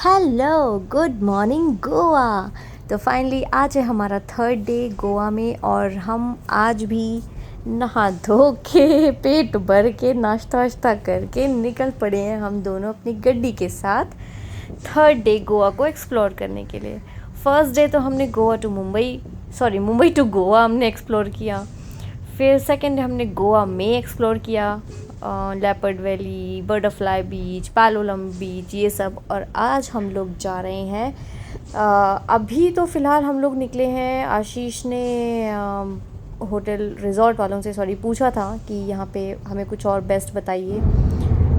Hello, good morning Goa. तो finally आज है हमारा थर्ड डे गोवा में और हम आज भी नहा धो के पेट भर के नाश्ता वाश्ता करके निकल पड़े हैं हम दोनों अपनी गड्डी के साथ थर्ड डे गोवा को एक्सप्लोर करने के लिए। फर्स्ट डे तो हमने मुंबई टू गोवा हमने एक्सप्लोर किया। फिर सेकेंड डे हमने गोवा में एक्सप्लोर किया, लेपर्ड वैली, बटरफ्लाई बीच, पैलोलम बीच, ये सब। और आज हम लोग जा रहे हैं, अभी तो फ़िलहाल हम लोग निकले हैं। आशीष ने होटल रिज़ॉर्ट वालों से पूछा था कि यहाँ पे हमें कुछ और बेस्ट बताइए,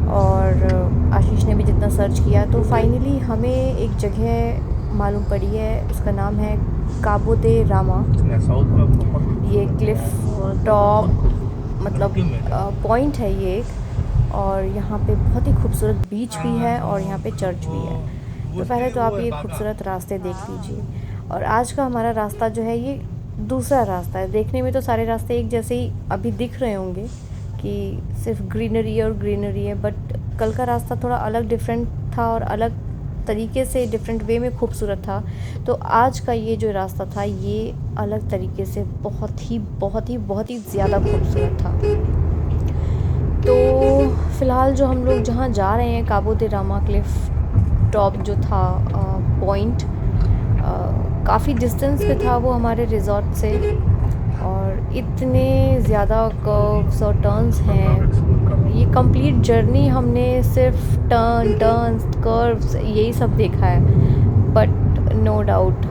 और आशीष ने भी जितना सर्च किया तो फाइनली हमें एक जगह मालूम पड़ी है, उसका नाम है काबो दे रामा। ये क्लिफ टॉप मतलब पॉइंट है ये एक, और यहाँ पे बहुत ही खूबसूरत बीच भी है और यहाँ पे चर्च भी है। तो पहले तो आप ये खूबसूरत रास्ते देख लीजिए। और आज का हमारा रास्ता जो है ये दूसरा रास्ता है। देखने में तो सारे रास्ते एक जैसे ही अभी दिख रहे होंगे कि सिर्फ ग्रीनरी और ग्रीनरी है, बट कल का रास्ता थोड़ा अलग डिफरेंट था और अलग तरीके से डिफरेंट वे में खूबसूरत था। तो आज का ये जो रास्ता था ये अलग तरीके से बहुत ही ज़्यादा खूबसूरत था। तो फ़िलहाल जो हम लोग जहाँ जा रहे हैं, काबो दे रामा क्लिफ टॉप जो था पॉइंट, काफ़ी डिस्टेंस पे था वो हमारे रिज़ॉर्ट से, और इतने ज़्यादा कर्व्स और टर्न्स हैं। ये कंप्लीट जर्नी हमने सिर्फ टर्न्स कर्व्स यही सब देखा है, बट नो डाउट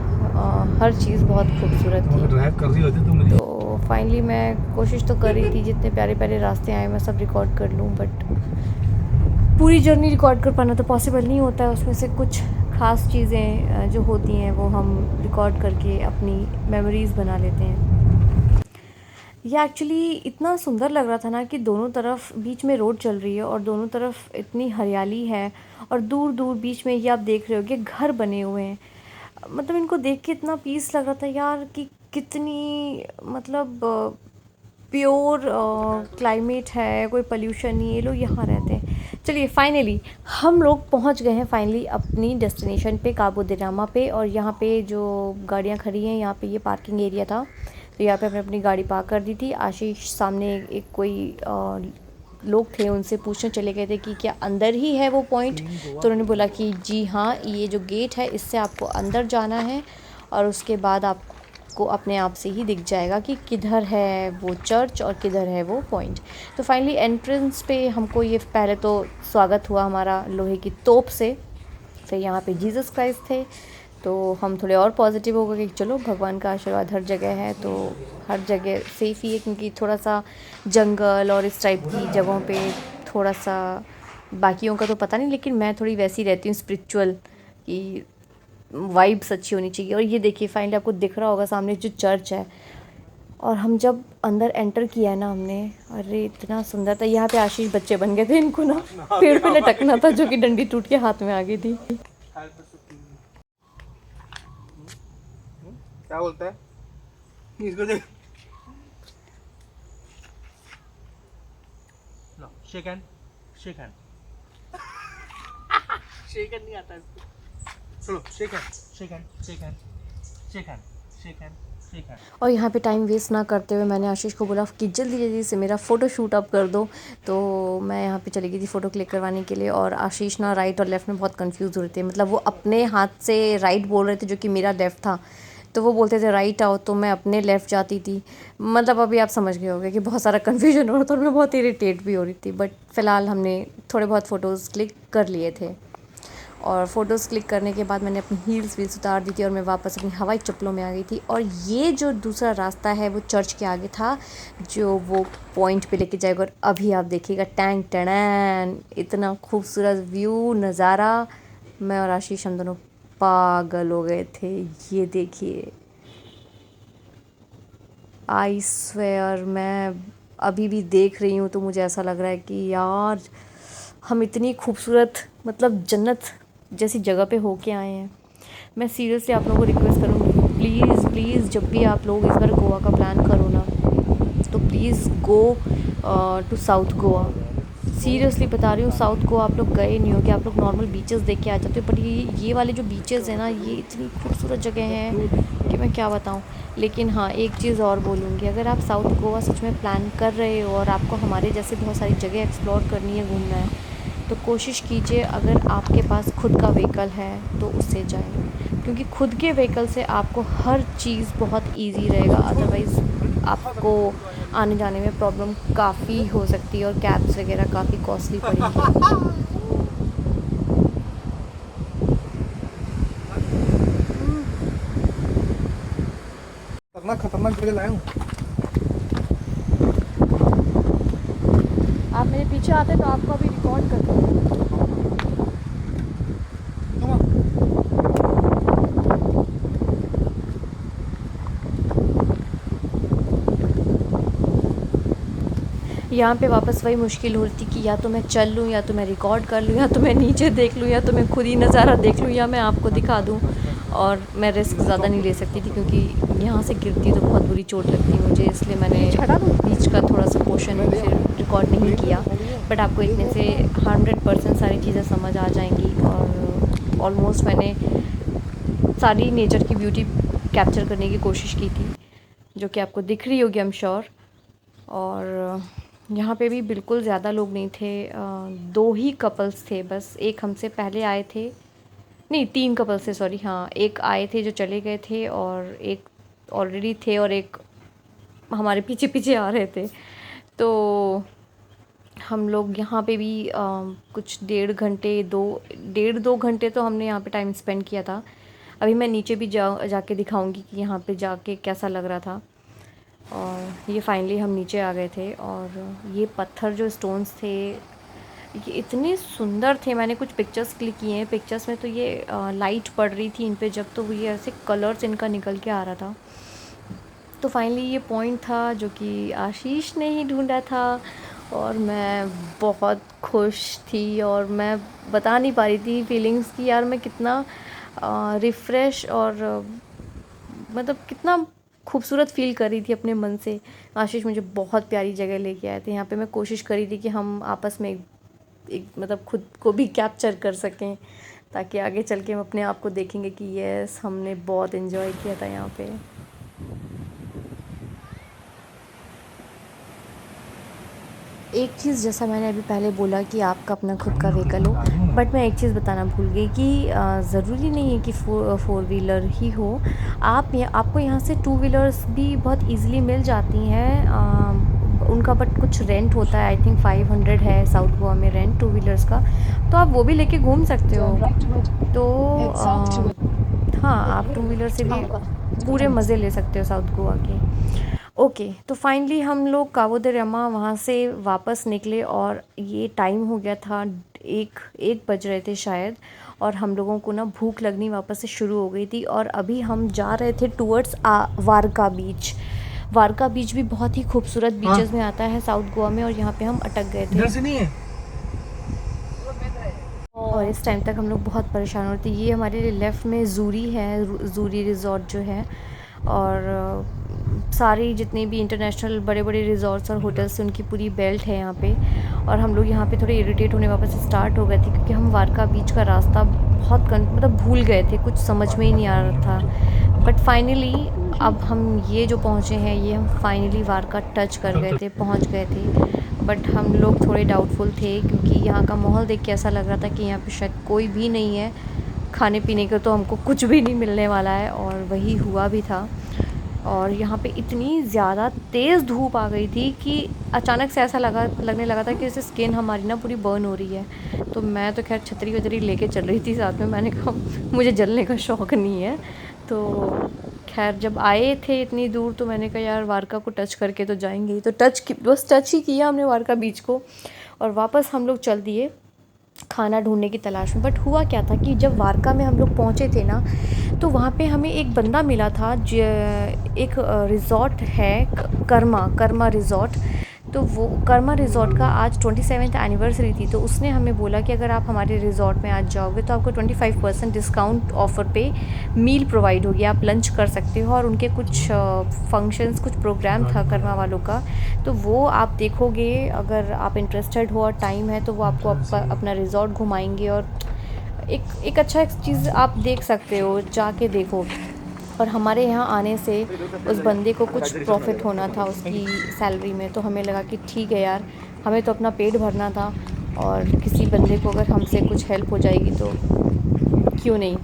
हर चीज़ बहुत खूबसूरत थी। ड्राइव कर रही होती तो मुझे तो फाइनली मैं कोशिश तो कर रही थी जितने प्यारे प्यारे रास्ते आए मैं सब रिकॉर्ड कर लूँ, बट पूरी जर्नी रिकॉर्ड कर पाना तो पॉसिबल नहीं होता है। उसमें से कुछ ख़ास चीज़ें जो होती हैं वो हम रिकॉर्ड करके अपनी मेमोरीज़ बना लेते हैं। ये एक्चुअली इतना सुंदर लग रहा था ना कि दोनों तरफ बीच में रोड चल रही है और दोनों तरफ इतनी हरियाली है, और दूर दूर बीच में ये आप देख रहे हो कि घर बने हुए हैं। मतलब इनको देख के इतना पीस लग रहा था यार कि कितनी मतलब प्योर क्लाइमेट है, कोई पोल्यूशन नहीं, ये लोग यहाँ रहते हैं। चलिए फाइनली हम लोग पहुँच गए हैं फाइनली अपनी डेस्टिनेशन पे, काबो दे रामा पे। और यहाँ पे जो गाड़ियाँ खड़ी हैं, यहाँ पे ये पार्किंग एरिया था, तो यहाँ पे हमने अपनी गाड़ी पार्क कर दी थी। आशीष सामने एक कोई लोग थे, उनसे पूछने चले गए थे कि क्या अंदर ही है वो पॉइंट। तो उन्होंने बोला कि जी हाँ, ये जो गेट है इससे आपको अंदर जाना है, और उसके बाद आपको अपने आप से ही दिख जाएगा कि किधर है वो चर्च और किधर है वो पॉइंट। तो फाइनली एंट्रेंस पे हमको ये पहले तो स्वागत हुआ हमारा लोहे की तोप से। फिर यहाँ पे जीसस क्राइस्ट थे, तो हम थोड़े और पॉजिटिव हो गए कि चलो भगवान का आशीर्वाद हर जगह है, तो हर जगह सेफ़ ही है, क्योंकि थोड़ा सा जंगल और इस टाइप की जगहों पे थोड़ा सा, बाकियों का तो पता नहीं, लेकिन मैं थोड़ी वैसी रहती हूँ स्पिरिचुअल, कि वाइब्स अच्छी होनी चाहिए। और ये देखिए फाइनली आपको दिख रहा होगा सामने जो चर्च है, और हम जब अंदर एंटर किया है ना हमने, अरे इतना सुंदर था। यहाँ पे आशीष बच्चे बन गए थे, इनको ना पेड़ पे लटकना था, जो कि डंडी टूट के हाथ में आ गई थी। क्या बोलता है इसको देख। लो shake hand shake hand shake hand नहीं आता इसको। चलो shake hand shake hand shake hand shake hand shake hand shake hand. और यहाँ पे टाइम वेस्ट ना करते हुए मैंने आशीष को बोला कि जल्दी जल्दी से मेरा फ़ोटो शूट अप कर दो। तो मैं यहाँ पे चली गई थी फ़ोटो क्लिक करवाने के लिए, और आशीष ना राइट और लेफ़्ट में बहुत कंफ्यूज हो रहे थे। मतलब वो अपने हाथ से राइट बोल रहे थे जो कि मेरा लेफ़्ट था, तो वो बोलते थे राइट आओ, तो मैं अपने लेफ़्ट जाती थी। मतलब अभी आप समझ गए होंगे कि बहुत सारा कन्फ्यूजन हो रहा था और मैं बहुत इरिटेट भी हो रही थी, बट फ़िलहाल हमने थोड़े बहुत फ़ोटोज़ क्लिक कर लिए थे। और फ़ोटोज़ क्लिक करने के बाद मैंने अपनी हील्स वील्स उतार दी थी और मैं वापस अपनी हवाई चप्पलों में आ गई थी। और ये जो दूसरा रास्ता है वो चर्च के आगे था, जो वो पॉइंट पे लेके जाएगा। और अभी आप देखिएगा टैंक टैन, इतना खूबसूरत व्यू नज़ारा। मैं और आशीष हम दोनों पागल हो गए थे। ये देखिए, आई स्वेयर मैं अभी भी देख रही हूँ तो मुझे ऐसा लग रहा है कि यार हम इतनी खूबसूरत मतलब जन्नत जैसी जगह पे होके आए हैं। मैं सीरियसली आप लोगों को रिक्वेस्ट करूँगी, प्लीज़ प्लीज़ जब भी आप लोग इस बार गोवा का प्लान करो ना, तो please go to south Goa. Seriously बता रही हूँ, साउथ को आप लोग गए नहीं हो कि आप लोग नॉर्मल बीचेस देख के आ जाते हो, बट ये वाले जो बीचेस हैं ना, ये इतनी खूबसूरत जगह हैं कि मैं क्या बताऊँ। लेकिन हाँ, एक चीज़ और बोलूँगी, अगर आप साउथ गोवा सच में प्लान कर रहे हो और आपको हमारे जैसे बहुत सारी जगह एक्सप्लोर करनी है, घूमना है, तो कोशिश कीजिए अगर आपके पास खुद का व्हीकल है तो उससे जाएं, क्योंकि खुद के व्हीकल से आपको हर चीज़ बहुत इजी रहेगा। अदरवाइज़ आपको आने जाने में प्रॉब्लम काफ़ी हो सकती है और कैब्स वगैरह काफ़ी कॉस्टली पड़ेंगी। खतरनाक खतरनाक जगह लाया हूँ। आप मेरे पीछे आते तो आपको अभी रिकॉर्ड कर दूँ। यहाँ पे वापस वही मुश्किल होती कि या तो मैं चल लूँ, या तो मैं रिकॉर्ड कर लूँ, या तो मैं नीचे देख लूँ, या तो मैं खुद ही नज़ारा देख लूँ, या मैं आपको दिखा दूँ। और मैं रिस्क ज़्यादा नहीं ले सकती थी, क्योंकि यहाँ से गिरती तो बहुत बुरी चोट लगती मुझे, इसलिए मैंने बीच का थोड़ा सा पोर्शन फिर रिकॉर्ड नहीं किया। बट आपको इतने से 100% सारी चीज़ें समझ आ जाएंगी। और ऑलमोस्ट मैंने सारी नेचर की ब्यूटी कैप्चर करने की कोशिश की थी, जो कि आपको दिख रही होगी, आई एम श्योर। और यहाँ पे भी बिल्कुल ज़्यादा लोग नहीं थे, 2 ही कपल्स थे बस। एक हमसे पहले आए थे, नहीं 3 कपल्स थे, सॉरी, हाँ, एक आए थे जो चले गए थे, और एक ऑलरेडी थे, और एक हमारे पीछे पीछे आ रहे थे। तो हम लोग यहाँ पे भी कुछ 1.5 घंटे तो हमने यहाँ पे टाइम स्पेंड किया था। अभी मैं नीचे भी जाके दिखाऊंगी कि यहाँ पे जाके कैसा लग रहा था। और ये फाइनली हम नीचे आ गए थे, और ये पत्थर जो स्टोन्स थे ये इतने सुंदर थे। मैंने कुछ पिक्चर्स क्लिक किए हैं, पिक्चर्स में तो ये लाइट पड़ रही थी इन पे जब, तो ये ऐसे कलर्स इनका निकल के आ रहा था। तो फाइनली ये पॉइंट था जो कि आशीष ने ही ढूंढा था, और मैं बहुत खुश थी, और मैं बता नहीं पा रही थी फीलिंग्स की, यार मैं कितना रिफ़्रेश और मतलब कितना खूबसूरत फ़ील कर रही थी अपने मन से। आशीष मुझे बहुत प्यारी जगह लेके आए थे। यहाँ पे मैं कोशिश करी थी कि हम आपस में एक मतलब खुद को भी कैप्चर कर सकें, ताकि आगे चल के हम अपने आप को देखेंगे कि यस, हमने बहुत इन्जॉय किया था यहाँ पे। एक चीज़, जैसा मैंने अभी पहले बोला कि आपका अपना खुद का व्हीकल हो, बट मैं एक चीज़ बताना भूल गई कि ज़रूरी नहीं है कि फोर व्हीलर ही हो। आपको यहाँ से 2 व्हीलर्स भी बहुत इजीली मिल जाती हैं। उनका बट कुछ रेंट होता है, आई थिंक 500 है साउथ गोवा में रेंट 2 व्हीलर्स का, तो आप वो भी लेके घूम सकते हो। तो हाँ, आप 2 व्हीलर से भी पूरे मज़े ले सकते हो साउथ गोवा के। ओके, तो फाइनली हम लोग काबो दे रामा वहाँ से वापस निकले, और ये टाइम हो गया था 1 बज रहे थे शायद, और हम लोगों को ना भूख लगनी वापस से शुरू हो गई थी। और अभी हम जा रहे थे टूवर्ड्स वारका बीच। वारका बीच भी बहुत ही खूबसूरत बीचेस में आता है साउथ गोवा में, और यहाँ पे हम अटक गए थे। इधर से नहीं है। और इस टाइम तक हम लोग बहुत परेशान होते। ये हमारे लेफ़्ट में जूरी है, जूरी रिज़ॉर्ट जो है, और सारी जितने भी इंटरनेशनल बड़े बड़े रिज़ॉर्ट्स और होटल्स हैं उनकी पूरी बेल्ट है यहाँ पे। और हम लोग यहाँ पे थोड़े इरिटेट होने वापस स्टार्ट हो गए थे, क्योंकि हम वारका बीच का रास्ता बहुत मतलब भूल गए थे, कुछ समझ में ही नहीं आ रहा था। बट फाइनली अब हम ये जो पहुँचे हैं, ये हम फाइनली वारका टच कर गए थे, पहुँच गए थे। बट हम लोग थोड़े डाउटफुल थे, क्योंकि यहाँ का माहौल देख के ऐसा लग रहा था कि यहाँ पे शायद कोई भी नहीं है, खाने पीने का तो हमको कुछ भी नहीं मिलने वाला है, और वही हुआ भी था। और यहाँ पे इतनी ज़्यादा तेज़ धूप आ गई थी कि अचानक से ऐसा लगने लगा था कि जैसे स्किन हमारी ना पूरी बर्न हो रही है। तो मैं तो खैर छतरी वतरी लेके चल रही थी साथ में, मैंने कहा मुझे जलने का शौक़ नहीं है। तो खैर जब आए थे इतनी दूर, तो मैंने कहा यार वारका को टच करके तो जाएंगे ही, तो बस टच ही किया हमने वारका बीच को, और वापस हम लोग चल दिए खाना ढूंढने की तलाश में। बट हुआ क्या था कि जब वारका में हम लोग पहुँचे थे ना, तो वहाँ पे हमें एक बंदा मिला था, जो एक रिज़ॉर्ट है कर्मा रिज़ॉर्ट। तो वो कर्मा रिज़ॉर्ट का आज 27th एनिवर्सरी थी, तो उसने हमें बोला कि अगर आप हमारे रिज़ॉर्ट में आज जाओगे तो आपको 25% डिस्काउंट ऑफ़र पे मील प्रोवाइड होगी, आप लंच कर सकते हो। और उनके कुछ फंक्शंस, कुछ प्रोग्राम था कर्मा वालों का, तो वो आप देखोगे। अगर आप इंटरेस्टेड हो और टाइम है तो वो आपको अपना रिज़ॉर्ट घुमाएंगे और एक अच्छा एक चीज़ आप देख सकते हो, जाके देखो। और हमारे यहाँ आने से उस बंदे को कुछ प्रॉफिट होना था उसकी सैलरी में, तो हमें लगा कि ठीक है यार, हमें तो अपना पेट भरना था और किसी बंदे को अगर हमसे कुछ हेल्प हो जाएगी तो क्यों नहीं।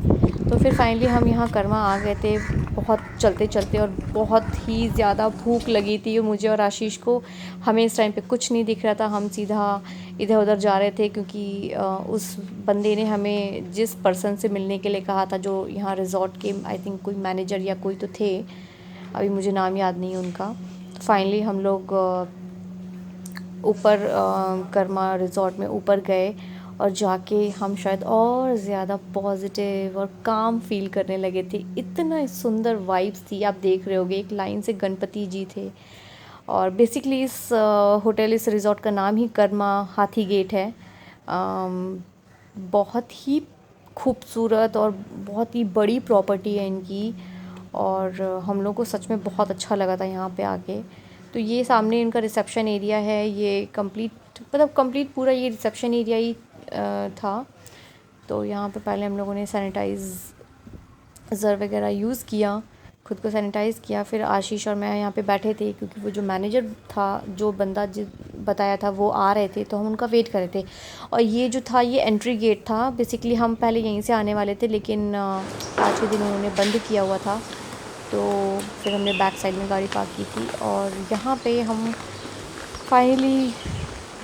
तो फिर फाइनली हम यहाँ कर्मा आ गए थे, बहुत चलते चलते, और बहुत ही ज़्यादा भूख लगी थी मुझे और आशीष को। हमें इस टाइम पे कुछ नहीं दिख रहा था, हम सीधा इधर उधर जा रहे थे क्योंकि उस बंदे ने हमें जिस पर्सन से मिलने के लिए कहा था, जो यहाँ रिज़ॉर्ट के आई थिंक कोई मैनेजर या कोई तो थे, अभी मुझे नाम याद नहीं है उनका। तो फाइनली हम लोग ऊपर कर्मा रिज़ॉर्ट में ऊपर गए और जाके हम शायद और ज़्यादा पॉजिटिव और काम फील करने लगे थे। इतना सुंदर वाइब्स थी, आप देख रहे होगे, एक लाइन से गणपति जी थे। और बेसिकली इस होटल, इस रिज़ॉर्ट का नाम ही कर्मा हाथी गेट है। बहुत ही खूबसूरत और बहुत ही बड़ी प्रॉपर्टी है इनकी, और हम लोग को सच में बहुत अच्छा लगा था यहाँ पे आके। तो ये सामने इनका रिसेप्शन एरिया है, ये कंप्लीट पूरा ये रिसेप्शन एरिया ही था। तो यहाँ पे पहले हम लोगों ने सैनिटाइज़र वगैरह यूज़ किया, खुद को सैनिटाइज़ किया। फिर आशीष और मैं यहाँ पे बैठे थे क्योंकि वो जो मैनेजर था, जो बंदा बताया था, वो आ रहे थे, तो हम उनका वेट कर रहे थे। और ये जो था, ये एंट्री गेट था। बेसिकली हम पहले यहीं से आने वाले थे, लेकिन आज के दिन उन्होंने बंद किया हुआ था, तो फिर हमने बैक साइड में गाड़ी पार्क की थी। और यहाँ पे हम फाइनली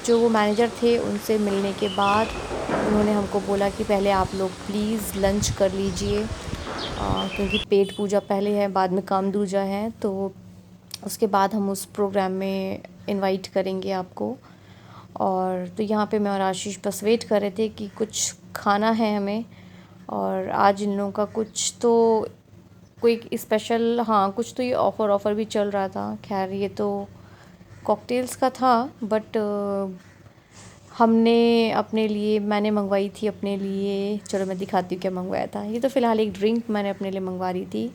जो वो मैनेजर थे उनसे मिलने के बाद उन्होंने हमको बोला कि पहले आप लोग प्लीज़ लंच कर लीजिए, क्योंकि पेट पूजा पहले है, बाद में काम दूजा है, तो उसके बाद हम उस प्रोग्राम में इनवाइट करेंगे आपको। और तो यहाँ पे मैं और आशीष बस वेट कर रहे थे कि कुछ खाना है हमें। और आज इन लोगों का कुछ तो कोई स्पेशल, हाँ कुछ तो ये ऑफ़र भी चल रहा था। खैर ये तो कॉकटेल्स का था, बट मैंने मंगवाई थी अपने लिए। चलो मैं दिखाती हूँ क्या मंगवाया था। ये तो फ़िलहाल एक ड्रिंक मैंने अपने लिए मंगवा रही थी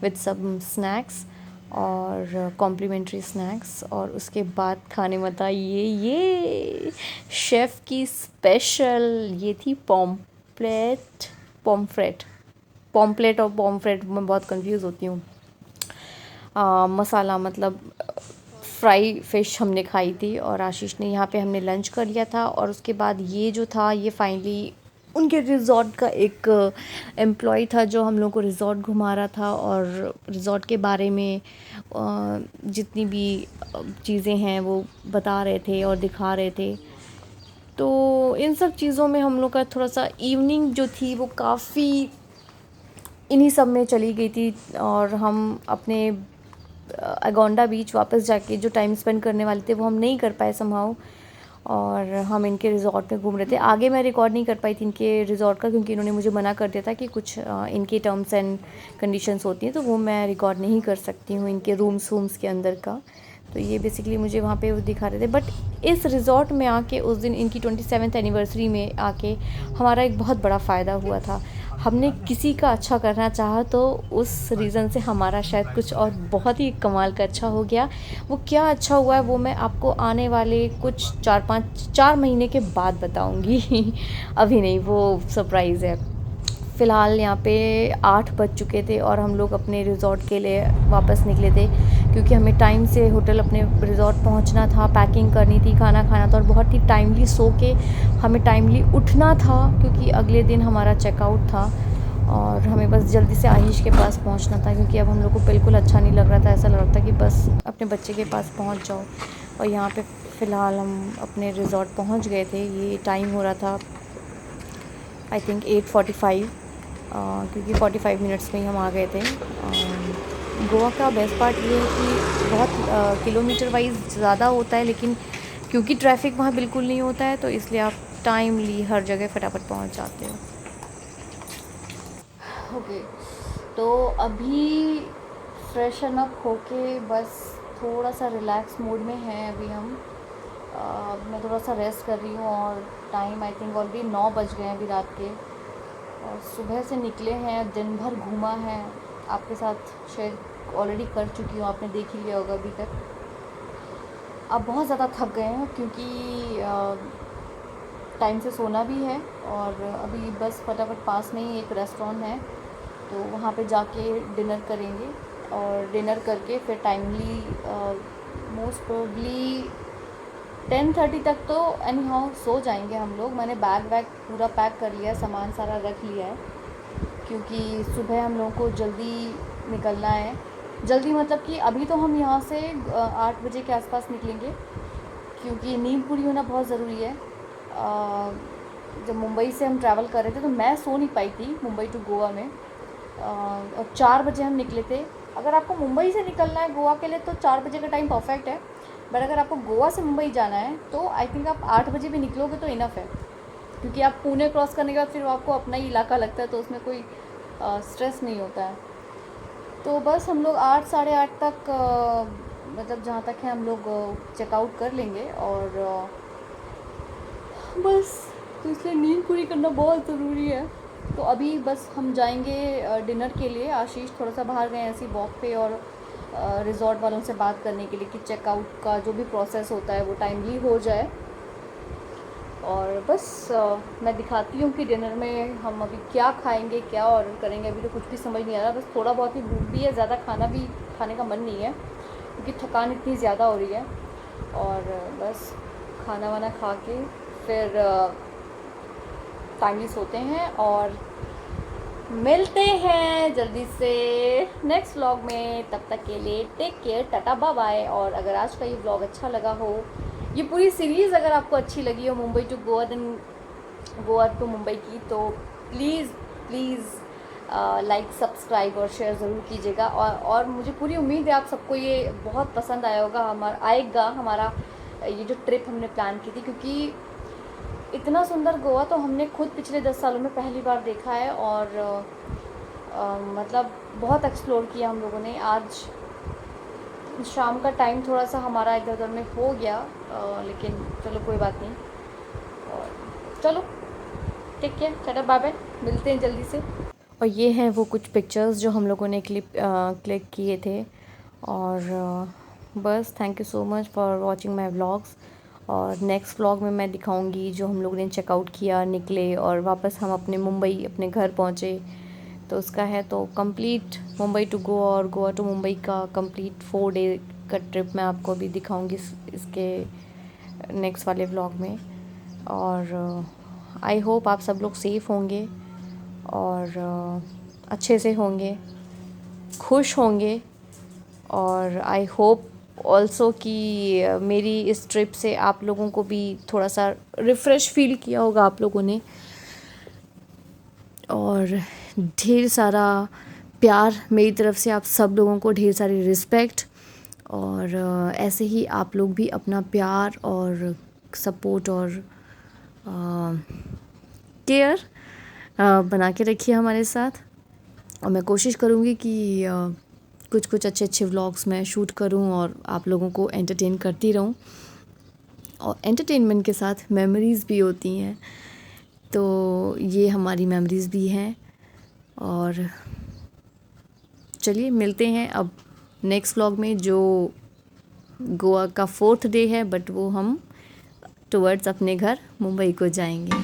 विद सम स्नैक्स और कॉम्प्लीमेंट्री स्नैक्स। और उसके बाद खाने में था ये शेफ़ की स्पेशल, ये थी पॉम्फ्रेट और पॉम्फ्रेट मैं बहुत कंफ्यूज होती हूँ। मसाला मतलब फ्राई फ़िश हमने खाई थी, और आशीष ने यहाँ पे हमने लंच कर लिया था। और उसके बाद ये जो था, ये फाइनली उनके रिज़ॉर्ट का एक एम्प्लॉय था जो हम लोग को रिज़ॉर्ट घुमा रहा था और रिज़ॉर्ट के बारे में जितनी भी चीज़ें हैं वो बता रहे थे और दिखा रहे थे। तो इन सब चीज़ों में हम लोग का थोड़ा सा इवनिंग जो थी वो काफ़ी इन्हीं सब में चली गई थी। और हम अपने अगोंडा बीच वापस जाके जो टाइम स्पेंड करने वाले थे वो हम नहीं कर पाए समहाउ, और हम इनके रिज़ॉर्ट में घूम रहे थे। आगे मैं रिकॉर्ड नहीं कर पाई थी इनके रिज़ॉर्ट का, क्योंकि इन्होंने मुझे मना कर दिया था कि कुछ इनके टर्म्स एंड कंडीशंस होती हैं, तो वो मैं रिकॉर्ड नहीं कर सकती हूँ इनके रूम्स के अंदर का। तो ये बेसिकली मुझे वहाँ पे वो दिखा रहे थे। बट इस रिज़ॉर्ट में आके उस दिन इनकी 27th एनिवर्सरी में आके हमारा एक बहुत बड़ा फ़ायदा हुआ था। हमने किसी का अच्छा करना चाहा तो उस रीज़न से हमारा शायद कुछ और बहुत ही कमाल का अच्छा हो गया। वो क्या अच्छा हुआ है वो मैं आपको आने वाले कुछ 4 महीने के बाद बताऊंगी अभी नहीं, वो सरप्राइज़ है। फ़िलहाल यहाँ पे 8 बज चुके थे और हम लोग अपने रिज़ॉर्ट के लिए वापस निकले थे, क्योंकि हमें टाइम से होटल अपने रिज़ॉर्ट पहुँचना था, पैकिंग करनी थी, खाना खाना था, और बहुत ही टाइमली सो के हमें टाइमली उठना था, क्योंकि अगले दिन हमारा चेकआउट था। और हमें बस जल्दी से आशीष के पास पहुँचना था, क्योंकि अब हम लोग को बिल्कुल अच्छा नहीं लग रहा था। ऐसा लग रहा था कि बस अपने बच्चे के पास पहुँच जाओ। और यहाँ पे फ़िलहाल हम अपने रिज़ॉर्ट पहुँच गए थे। ये टाइम हो रहा था आई थिंक 8:45, क्योंकि 45 मिनट्स में ही हम आ गए थे। गोवा का बेस्ट पार्ट ये है कि बहुत किलोमीटर वाइज ज़्यादा होता है, लेकिन क्योंकि ट्रैफिक वहाँ बिल्कुल नहीं होता है, तो इसलिए आप टाइमली हर जगह फटाफट पहुँच जाते हो। ओके, तो अभी फ्रेशन अप होके बस थोड़ा सा रिलैक्स मूड में हैं अभी हम। मैं थोड़ा सा रेस्ट कर रही हूँ और टाइम आई थिंक ऑलरेडी 9 बज गए हैं अभी रात के, और सुबह से निकले हैं, दिन भर घूमा है। आपके साथ शेयर ऑलरेडी कर चुकी हूँ, आपने देख ही लिया होगा अभी तक। अब बहुत ज़्यादा थक गए हैं क्योंकि टाइम से सोना भी है, और अभी बस फटाफट पास में ही एक रेस्टोरेंट है तो वहाँ पे जाके डिनर करेंगे, और डिनर करके फिर टाइमली मोस्ट प्रोबली 10:30 तक तो एनी हाउ सो जाएंगे हम लोग। मैंने बैग वैग पूरा पैक कर लिया, सामान सारा रख लिया है, क्योंकि सुबह हम लोगों को जल्दी निकलना है। जल्दी मतलब कि अभी तो हम यहाँ से 8 बजे के आसपास निकलेंगे, क्योंकि नींद पूरी होना बहुत ज़रूरी है। जब मुंबई से हम ट्रैवल कर रहे थे तो मैं सो नहीं पाई थी मुंबई टू गोवा में, और 4 बजे हम निकले थे। अगर आपको मुंबई से निकलना है गोवा के लिए तो 4 बजे का टाइम परफेक्ट है, बट अगर आपको गोवा से मुंबई जाना है तो आई थिंक आप 8 बजे भी निकलोगे तो इनफ है, क्योंकि आप पुणे क्रॉस करने के बाद फिर आपको अपना ही इलाका लगता है तो उसमें कोई स्ट्रेस नहीं होता है। तो बस हम लोग 8 साढ़े 8 तक मतलब जहाँ तक है हम लोग चेकआउट कर लेंगे, और बस तो इसलिए नींद पूरी करना बहुत ज़रूरी है। तो अभी बस हम जाएंगे डिनर के लिए। आशीष थोड़ा सा बाहर गए ऐसी वॉक पे, और रिज़ॉर्ट वालों से बात करने के लिए कि चेकआउट का जो भी प्रोसेस होता है वो टाइमली हो जाए। और बस मैं दिखाती हूँ कि डिनर में हम अभी क्या खाएंगे, क्या ऑर्डर करेंगे। अभी तो कुछ भी समझ नहीं आ रहा, बस थोड़ा बहुत ही भूख भी है, ज़्यादा खाना भी खाने का मन नहीं है क्योंकि थकान इतनी ज़्यादा हो रही है। और बस खाना वाना खा के फिर टाइमली सोते हैं, और मिलते हैं जल्दी से नेक्स्ट व्लॉग में। तब तक के लिए take care, tata bye bye. और अगर आज का ये व्लॉग अच्छा लगा हो, ये पूरी सीरीज़ अगर आपको अच्छी लगी हो Mumbai to Goa then Goa to Mumbai की, तो प्लीज़ लाइक सब्सक्राइब और शेयर ज़रूर कीजिएगा। और मुझे पूरी उम्मीद है आप सबको ये बहुत पसंद आएगा हमारा ये जो ट्रिप हमने प्लान की थी, क्योंकि इतना सुंदर गोवा तो हमने खुद पिछले 10 सालों में पहली बार देखा है, और मतलब बहुत एक्सप्लोर किया हम लोगों ने। आज शाम का टाइम थोड़ा सा हमारा इधर उधर में हो गया, लेकिन चलो कोई बात नहीं। और चलो ठीक है, टाटा बाय बाय, मिलते हैं जल्दी से। और ये हैं वो कुछ पिक्चर्स जो हम लोगों ने क्लिक किए थे। और बस thank you so much for watching my vlogs. और नेक्स्ट व्लॉग में मैं दिखाऊंगी जो हम लोगों ने चेकआउट किया, निकले और वापस हम अपने मुंबई अपने घर पहुँचे तो उसका है। तो कंप्लीट मुंबई टू गोवा और गोवा टू मुंबई का कंप्लीट 4 डे का ट्रिप मैं आपको अभी दिखाऊंगी इसके नेक्स्ट वाले व्लॉग में। और आई होप आप सब लोग सेफ़ होंगे और अच्छे से होंगे, खुश होंगे। और आई होप ऑल्सो कि मेरी इस ट्रिप से आप लोगों को भी थोड़ा सा रिफ़्रेश फील किया होगा आप लोगों ने, और ढेर सारा प्यार मेरी तरफ से आप सब लोगों को, ढेर सारी रिस्पेक्ट। और ऐसे ही आप लोग भी अपना प्यार और सपोर्ट और केयर बना के रखिए हमारे साथ। और मैं कोशिश करूँगी कि कुछ कुछ अच्छे अच्छे व्लॉग्स मैं शूट करूँ और आप लोगों को एंटरटेन करती रहूँ। और एंटरटेनमेंट के साथ मेमोरीज़ भी होती हैं, तो ये हमारी मेमोरीज़ भी हैं। और चलिए मिलते हैं अब नेक्स्ट व्लॉग में, जो गोवा का 4th डे है, बट वो हम टुवर्ड्स अपने घर मुंबई को जाएंगे।